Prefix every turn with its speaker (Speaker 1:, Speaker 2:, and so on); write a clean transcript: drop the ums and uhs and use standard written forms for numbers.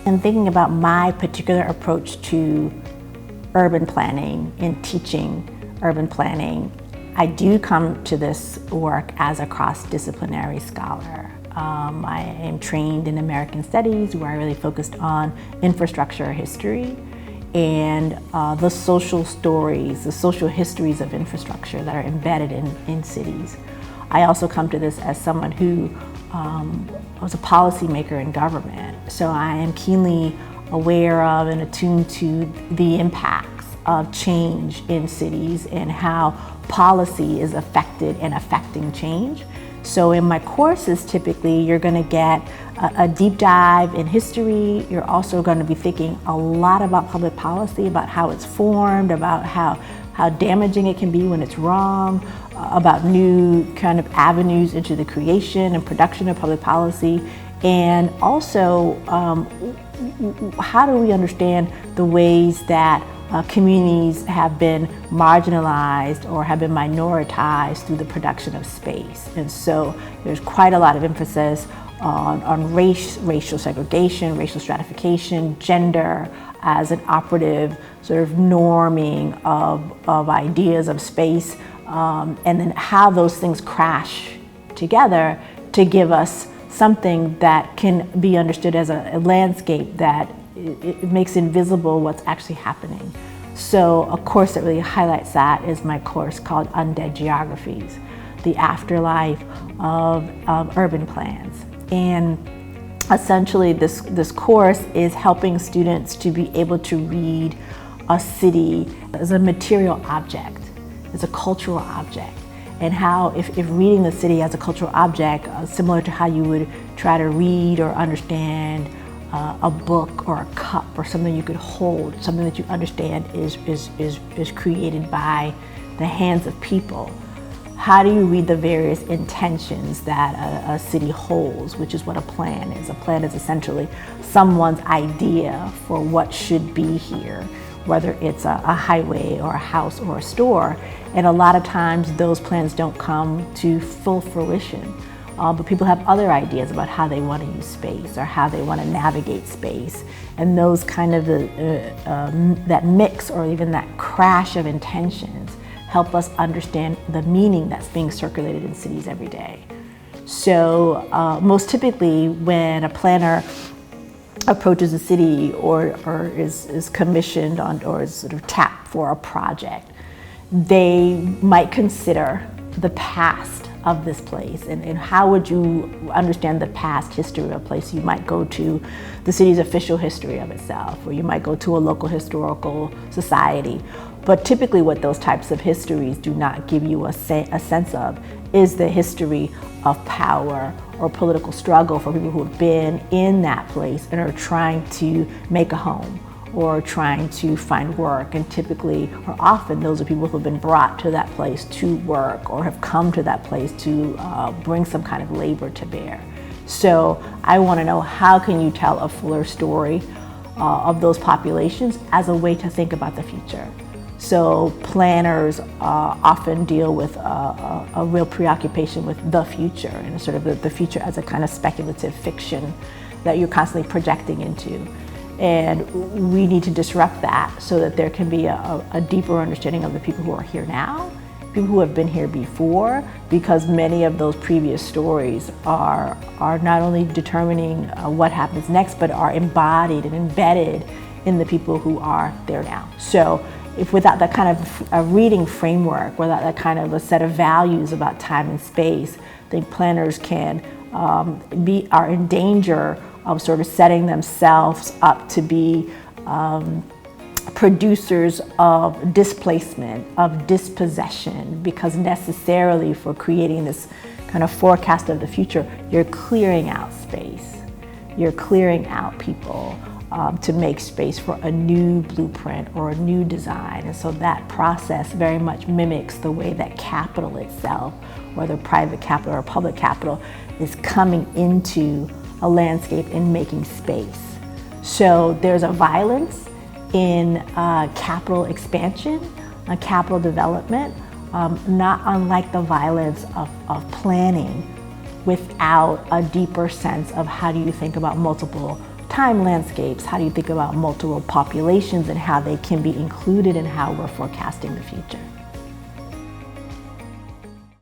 Speaker 1: And thinking about my particular approach to urban planning and teaching urban planning, I do come to this work as a cross-disciplinary scholar. I am trained in American Studies, where I really focused on infrastructure history and the social stories, the social histories of infrastructure that are embedded in cities. I also come to this as someone who was a policymaker in government, so I am keenly aware of and attuned to the impacts of change in cities and how policy is affected and affecting change. So in my courses, typically, you're going to get a deep dive in history. You're also going to be thinking a lot about public policy, about how it's formed, about how damaging it can be when it's wrong, about new kind of avenues into the creation and production of public policy, and also how do we understand the ways that communities have been marginalized or have been minoritized through the production of space. And so there's quite a lot of emphasis on race, racial segregation, racial stratification, gender as an operative sort of norming of ideas of space, and then how those things crash together to give us something that can be understood as a landscape that it makes invisible what's actually happening. So a course that really highlights that is my course called Undead Geographies, the afterlife of urban plans. And essentially this course is helping students to be able to read a city as a material object, as a cultural object, and how if reading the city as a cultural object, similar to how you would try to read or understand a book or a cup or something you could hold, something that you understand is created by the hands of people. How do you read the various intentions that a city holds, which is what a plan is? A plan is essentially someone's idea for what should be here, whether it's a highway or a house or a store. And a lot of times those plans don't come to full fruition. But people have other ideas about how they want to use space or how they want to navigate space. And those kind of that mix or even that crash of intentions help us understand the meaning that's being circulated in cities every day. So most typically when a planner approaches a city or is commissioned on or is sort of tapped for a project, they might consider the past of this place and how would you understand the past history of a place. You might go to the city's official history of itself, or you might go to a local historical society. But typically what those types of histories do not give you a sense of is the history of power or political struggle for people who have been in that place and are trying to make a home or trying to find work. And typically, or often, those are people who have been brought to that place to work or have come to that place to bring some kind of labor to bear. So I want to know, how can you tell a fuller story of those populations as a way to think about the future? So planners often deal with a real preoccupation with the future and sort of the future as a kind of speculative fiction that you're constantly projecting into. And we need to disrupt that so that there can be a deeper understanding of the people who are here now, people who have been here before, because many of those previous stories are not only determining what happens next, but are embodied and embedded in the people who are there now. So if without that kind of a reading framework, without that kind of a set of values about time and space, I think planners are in danger of sort of setting themselves up to be producers of displacement, of dispossession, because necessarily for creating this kind of forecast of the future, you're clearing out space, you're clearing out people to make space for a new blueprint or a new design. And so that process very much mimics the way that capital itself, whether private capital or public capital, is coming into a landscape and making space. So there's a violence in capital expansion, capital development, not unlike the violence of planning without a deeper sense of how do you think about multiple time landscapes? How do you think about multiple populations and how they can be included in how we're forecasting the future?